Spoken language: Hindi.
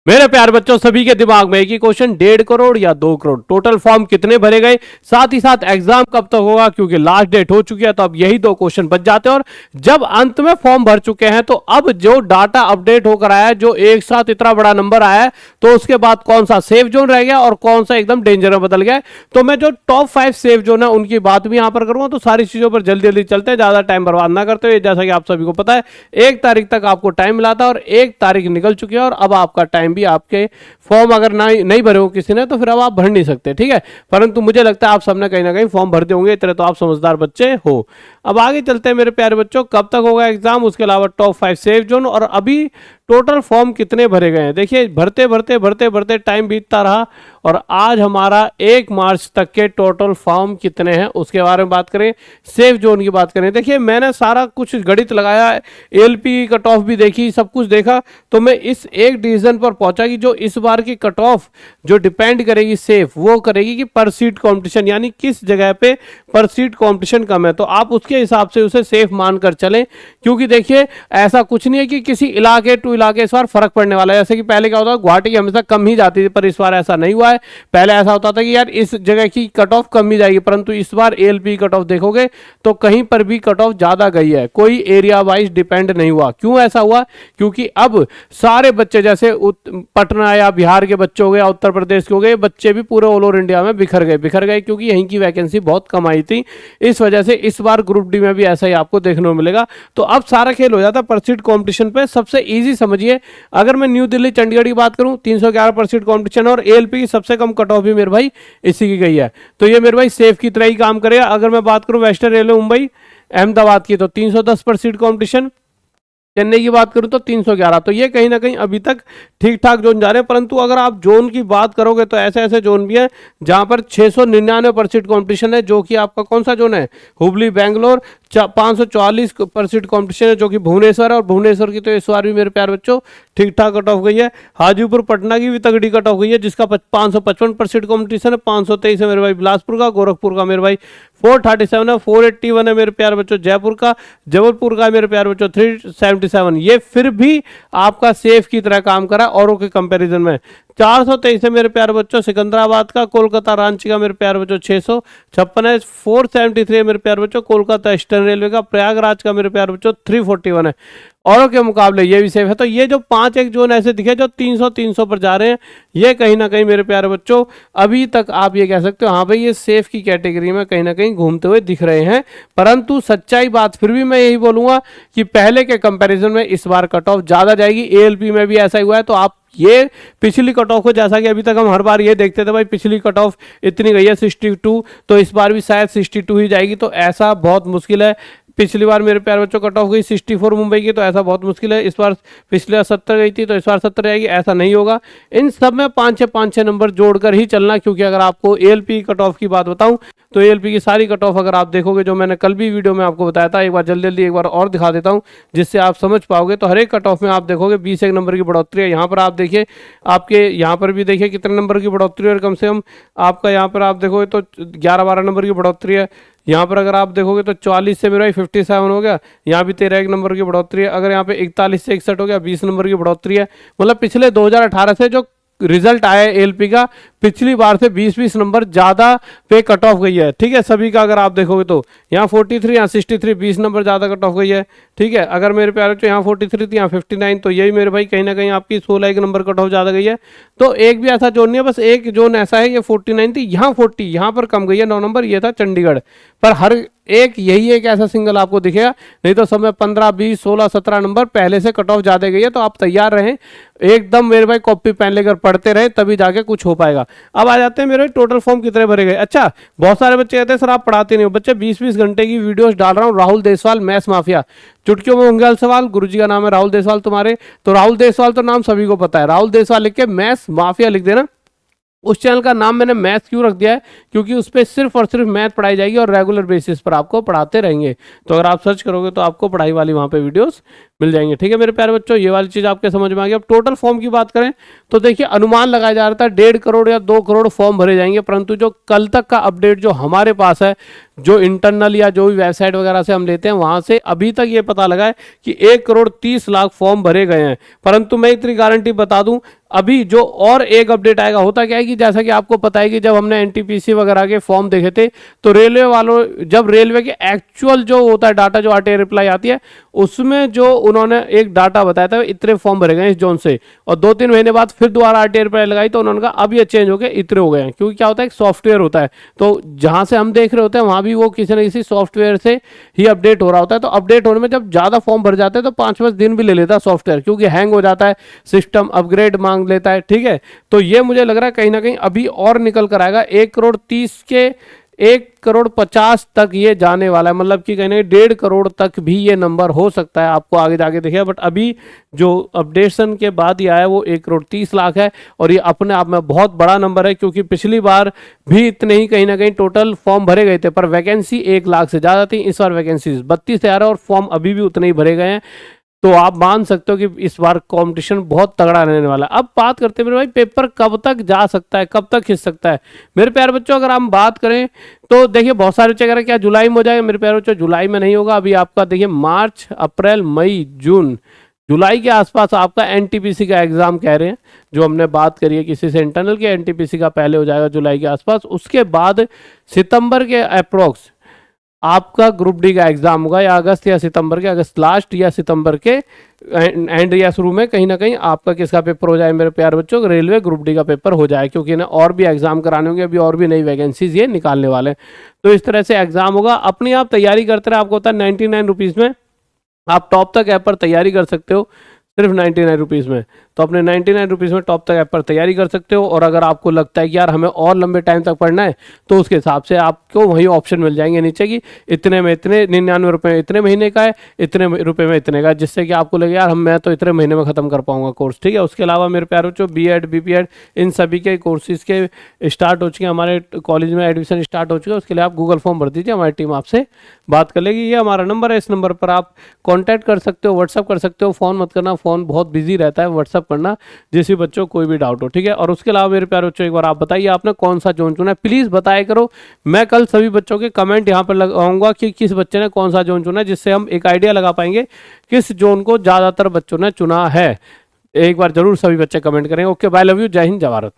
मेरे प्यारे बच्चों, सभी के दिमाग में एक ही क्वेश्चन, 1.5 करोड़ या 2 करोड़ टोटल फॉर्म कितने भरे गए, साथ ही साथ एग्जाम कब तक होगा, क्योंकि लास्ट डेट हो चुकी है। तो अब यही 2 क्वेश्चन बच जाते हैं। और जब अंत में फॉर्म भर चुके हैं तो अब जो डाटा अपडेट होकर आया है, जो एक साथ इतना बड़ा नंबर आया है, तो उसके बाद कौन सा सेफ जोन रह गया और कौन सा एकदम डेंजर में बदल गया। तो मैं जो टॉप 5 सेफ जोन है उनकी बात भी यहां पर करूंगा। तो सारी चीजों पर जल्दी जल्दी चलते हैं, ज्यादा टाइम बर्बाद ना करते हुए। जैसा कि आप सभी को पता है, 1 तारीख तक आपको टाइम मिला था और 1 तारीख निकल चुकी है, और अब आपका टाइम भी, आपके फॉर्म अगर नहीं भरे हो किसी ने तो फिर अब आप भर नहीं सकते, ठीक है। परंतु मुझे लगता है आप सबने कहीं ना कहीं फॉर्म भर देंगे, इतने तो आप समझदार बच्चे हो। अब आगे चलते हैं मेरे प्यारे बच्चों, कब तक होगा एग्जाम, उसके अलावा टॉप 5 सेफ जोन, और अभी टोटल फॉर्म कितने भरे गए हैं। देखिए, भरते भरते भरते भरते टाइम बीतता रहा, और आज हमारा 1 मार्च तक के टोटल फॉर्म कितने हैं उसके बारे में बात करें, सेफ जोन की बात करें। देखिए, मैंने सारा कुछ गणित लगाया, एलपी कट ऑफ भी देखी, सब कुछ देखा, तो मैं इस एक डिसीजन पर पहुंचा कि जो इस बार की कट ऑफ जो डिपेंड करेगी सेफ, वो करेगी कि पर सीट कॉम्पिटिशन, यानी किस जगह पे पर सीट कॉम्पिटिशन कम है, तो आप उसके हिसाब से उसे सेफ मानकर चलें। क्योंकि देखिए, ऐसा कुछ नहीं है कि किसी इलाके टू इलाके इस बार फर्क पड़ने वाला है। जैसे कि पहले क्या होता है, गुवाहाटी हमेशा कम ही जाती थी, पर इस बार ऐसा नहीं हुआ है। पहले ऐसा होता था कि यार इस जगह की कट ऑफ कम ही जाएगी, परंतु इस बार एएलपी कट ऑफ देखोगे तो कहीं पर भी कट ऑफ ज्यादा गई है, कोई एरिया वाइज डिपेंड नहीं हुआ। क्यों ऐसा हुआ? क्योंकि अब सारे बच्चे, जैसे पटना या बिहार के बच्चे हो गए या उत्तर प्रदेश के हो गए, बच्चे भी पूरे ऑल ओवर इंडिया में बिखर गए, क्योंकि यहीं की वैकेंसी बहुत कम आई थी। इस वजह से इस बार ग्रुप डी में भी ऐसा ही आपको देखने को मिलेगा। तो अब सारा खेल हो जाता है पर सीट कॉम्पिटिशन पे। सबसे इजी समझिए, अगर मैं न्यू दिल्ली चंडीगढ़ की बात करूं, 311 पर सीट कॉम्पिटिशन, और एएलपी की सबसे कम कट ऑफ भी मेरे भाई इसी की गई है। तो ये मेरे भाई सेफ की तरह ही काम करेगा। अगर मैं बात करूं वेस्टर्न रेलवे मुंबई अहमदाबाद की, तो 310 पर सीट कॉम्पिटिशन। चेन्नई की बात करूं तो 311। तो ये कहीं ना कहीं अभी तक ठीक ठाक जोन जा रहे हैं। परंतु अगर आप जोन की बात करोगे तो ऐसे ऐसे जोन भी हैं जहां पर 699 पर सीट कॉम्पिटिशन है, जो कि आपका कौन सा जोन है, हुबली बेंगलोर। 544 पर सीट कॉम्पिटिशन है, जो कि भुवनेश्वर है, और भुवनेश्वर की तो इस बार भी मेरे प्यार बच्चों ठीक ठाक कट ऑफ गई है। हाजीपुर पटना की भी तगड़ी कट ऑफ गई है, जिसका 555 पर सीट कॉम्पिटिशन है। 523 है मेरे भाई बिलासपुर का, गोरखपुर का मेरे भाई 437 है, 481 है मेरे प्यार बच्चों जयपुर का, जबलपुर का मेरे प्यार बच्चों 377। ये फिर भी आपका सेफ की तरह काम करा औरों के कंपैरिजन में। 423 है मेरे प्यार बच्चों सिकंदराबाद का, कोलकाता रांची का मेरे प्यार बच्चों 656 है। 473 है मेरे प्यार बच्चों कोलकाता ईस्टर्न रेलवे का, प्रयागराज का मेरे प्यार बच्चों 341 है। औरों के मुकाबले ये भी सेफ है। तो ये जो 5 एक जोन ऐसे दिखे जो 300 पर जा रहे हैं, ये कहीं ना कहीं मेरे प्यारे बच्चों अभी तक आप ये कह सकते हो हाँ भाई ये सेफ की कैटेगरी में कहीं ना कहीं घूमते हुए दिख रहे हैं। परंतु सच्चाई बात फिर भी मैं यही बोलूंगा कि पहले के कंपैरिजन में इस बार कट ऑफ ज्यादा जाएगी। एएलपी में भी ऐसा ही हुआ है। तो आप ये पिछली कट ऑफ को, जैसा कि अभी तक हम हर बार ये देखते थे भाई पिछली कट ऑफ इतनी गई है 62, तो इस बार भी शायद 62 ही जाएगी। तो ऐसा बहुत मुश्किल है। पिछली बार मेरे प्यार बच्चों कट ऑफ गई 64 मुंबई की, तो ऐसा बहुत मुश्किल है। इस बार पिछले 70 गई थी, तो इस बार 70 आएगी, ऐसा नहीं होगा। इन सब में 5-6 नंबर जोड़कर ही चलना। क्योंकि अगर आपको एएलपी कट ऑफ की बात बताऊं तो एएलपी की सारी कट ऑफ अगर आप देखोगे, जो मैंने कल भी वीडियो में आपको बताया था, एक बार जल्दी एक बार और दिखा देता हूं जिससे आप समझ पाओगे। तो हर एक कट ऑफ में आप देखोगे 20 नंबर की बढ़ोतरी है। यहाँ पर आप देखिए, आपके यहाँ पर भी देखिए कितने नंबर की बढ़ोतरी है, और कम से कम आपका यहाँ पर आप देखोगे तो 11-12 नंबर की बढ़ोतरी है। यहाँ पर अगर आप देखोगे तो 44 से मेरा 57 हो गया। यहाँ भी 13 नंबर की बढ़ोतरी है। अगर यहाँ पे 41 से 61 हो गया, 20 नंबर की बढ़ोतरी है। मतलब पिछले 2018 से जो रिजल्ट आया एएलपी का, पिछली बार से 20 नंबर ज्यादा पे कट ऑफ गई है। ठीक है, सभी का अगर आप देखोगे तो यहाँ 43, यहाँ 63, 20 नंबर ज्यादा कट ऑफ गई है। ठीक है, अगर मेरे प्यारे तो यहाँ 43 थी, यहाँ 59, तो यही मेरे भाई कहीं ना कहीं आपकी 16 नंबर कट ऑफ ज्यादा गई है। तो एक भी ऐसा जोन नहीं है, बस एक जोन ऐसा है, ये 49 थी, यहाँ 40, यहाँ पर कम गई है 9 नंबर, ये था चंडीगढ़। पर हर एक यही एक ऐसा सिंगल आपको दिखेगा, नहीं तो सब में 15, 20, 16, 17 नंबर पहले से कट ऑफ ज्यादा गई है। तो आप तैयार रहें एकदम मेरे भाई, कॉपी पेन लेकर पढ़ते रहे, तभी जाके कुछ हो पाएगा। अब आ जाते हैं मेरे टोटल फॉर्म कितने भरे गए। अच्छा, बहुत सारे बच्चे कहते हैं सर आप पढ़ाते नहीं हो। बच्चे 20-20 घंटे की वीडियोस डाल रहा हूँ, राहुल देसवाल मैथ्स माफिया, चुटकियों में होंगे सवाल, गुरुजी का नाम है राहुल देसवाल तुम्हारे। तो राहुल देसवाल तो नाम सभी को पता है, राहुल देसवाल लिख के मैथ्स माफिया लिख देना। उस चैनल का नाम मैंने मैथ्स क्यों रख दिया है, क्योंकि उस पर सिर्फ और सिर्फ मैथ पढ़ाई जाएगी और रेगुलर बेसिस पर आपको पढ़ाते रहेंगे। तो अगर आप सर्च करोगे तो आपको पढ़ाई वाली वहाँ पे वीडियोस मिल जाएंगे। ठीक है मेरे प्यारे बच्चों, ये वाली चीज आपके समझ में आ गई। अब टोटल फॉर्म की बात करें तो देखिए अनुमान लगाया जा रहा था 1.5 करोड़ या 2 करोड़ फॉर्म भरे जाएंगे, परंतु जो कल तक का अपडेट जो हमारे पास है, जो इंटरनल या जो भी वेबसाइट वगैरह से हम लेते हैं, वहां से अभी तक ये पता लगा है कि 1 करोड़ 30 लाख फॉर्म भरे गए हैं। परंतु मैं इतनी गारंटी बता दूं, अभी जो और एक अपडेट आएगा, होता क्या है कि जैसा कि आपको पता है कि जब हमने एनटीपीसी वगैरह के फॉर्म देखे थे तो रेलवे वालों, जब रेलवे के एक्चुअल जो होता है डाटा, जो आरटीआई रिप्लाई आती है, उसमें जो उन्होंने एक डाटा बताया था इतने फॉर्म भरे गए इस जोन से, और 2-3 महीने बाद फिर दोबारा आरटीआई रिप्लाई लगाई तो उन्होंने कहा अब ये चेंज हो गए, इतने हो गए हैं। क्योंकि क्या होता है, एक सॉफ्टवेयर होता है, तो जहां से हम देख रहे होते हैं वहां भी वो किसी न किसी सॉफ्टवेयर से ही अपडेट हो रहा होता है। तो अपडेट होने में जब ज्यादा फॉर्म भर जाते हैं तो 5-5 दिन भी ले लेता है सॉफ्टवेयर, क्योंकि हैंग हो जाता है, सिस्टम अपग्रेड मांग लेता है। ठीक है, तो ये मुझे लग रहा है कहीं ना कहीं अभी और निकल कर आएगा। 1 करोड़ 30 के 1 करोड़ 50 तक ये जाने वाला है, मतलब कि कहीं ना 1.5 करोड़ तक भी ये नंबर हो सकता है, आपको आगे जाके देखिए। बट अभी जो अपडेशन के बाद ये आया वो 1 करोड़ 30 लाख है, और ये अपने आप में बहुत बड़ा नंबर है, क्योंकि पिछली बार भी इतने ही कहीं ना कहीं टोटल फॉर्म भरे गए थे, पर वैकेंसी 1 लाख से ज़्यादा थी। इस बार वैकेंसी 32,000 है और फॉर्म अभी भी उतने ही भरे गए हैं। तो आप मान सकते हो कि इस बार कंपटीशन बहुत तगड़ा रहने वाला है। अब बात करते हैं मेरे भाई, पेपर कब तक जा सकता है, कब तक खिंच सकता है। मेरे प्यारे बच्चों, अगर हम बात करें तो देखिए बहुत सारे बच्चे कह रहे हैं क्या जुलाई में हो जाएगा। मेरे प्यारे बच्चों, जुलाई में नहीं होगा। अभी आपका देखिए मार्च, अप्रैल, मई, जून, जुलाई के आसपास आपका एनटीपीसी का एग्जाम कह रहे हैं, जो हमने बात करी है किसी से इंटरनल के, एनटीपीसी का पहले हो जाएगा जुलाई के आसपास। उसके बाद सितंबर के अप्रोक्स आपका ग्रुप डी का एग्जाम होगा, या अगस्त या सितंबर के, अगस्त लास्ट या सितंबर के एंड या शुरू में कहीं ना कहीं आपका किसका पेपर हो जाए मेरे प्यारे बच्चों, रेलवे ग्रुप डी का पेपर हो जाए, क्योंकि ना और भी एग्जाम कराने होंगे, अभी और भी नई वैकेंसीज ये निकालने वाले हैं। तो इस तरह से एग्जाम होगा। अपने आप तैयारी करते रहे, आपको होता है 99 रुपीज़ में आप टॉप तक ऐप पर तैयारी कर सकते हो, सिर्फ 99 रुपीज़ में। तो अपने 99 रुपीज़ में टॉप तक ऐप पर तैयारी कर सकते हो। और अगर आपको लगता है कि यार हमें और लंबे टाइम तक पढ़ना है, तो उसके हिसाब से आपको वही ऑप्शन मिल जाएंगे नीचे की इतने में इतने, 99 रुपये में इतने महीने का है, इतने रुपये में इतने का, जिससे कि आपको लगे यार मैं तो इतने महीने में ख़त्म कर पाऊंगा कोर्स। ठीक है, उसके अलावा मेरे प्यारे बच्चों बीएड, बीपीएड, इन सभी के कोर्सेज़ के स्टार्ट हो चुके हैं, हमारे कॉलेज में एडमिशन स्टार्ट हो चुका है। उसके लिए आप गूगल फॉर्म भर दीजिए, हमारी टीम आपसे बात कर लेगी। ये हमारा नंबर है, इस नंबर पर आप कॉन्टैक्ट कर सकते हो, व्हाट्सअप कर सकते हो। फ़ोन मत करना, फ़ोन बहुत बिजी रहता है, व्हाट्सअप करना जिस बच्चों कोई भी डाउट हो। ठीक है, और उसके अलावा मेरे प्यारे बच्चों एक बार आप बताइए आपने कौन सा जोन चुना है, प्लीज बताया करो। मैं कल सभी बच्चों के कमेंट यहाँ पर लगाऊंगा कि किस बच्चे ने कौन सा जोन चुना है, जिससे हम एक आइडिया लगा पाएंगे किस जोन को ज्यादातर बच्चों ने चुना है। एक बार जरूर सभी बच्चे कमेंट करेंगे। ओके, बाय, लव यू, जय हिंद, जय भारत।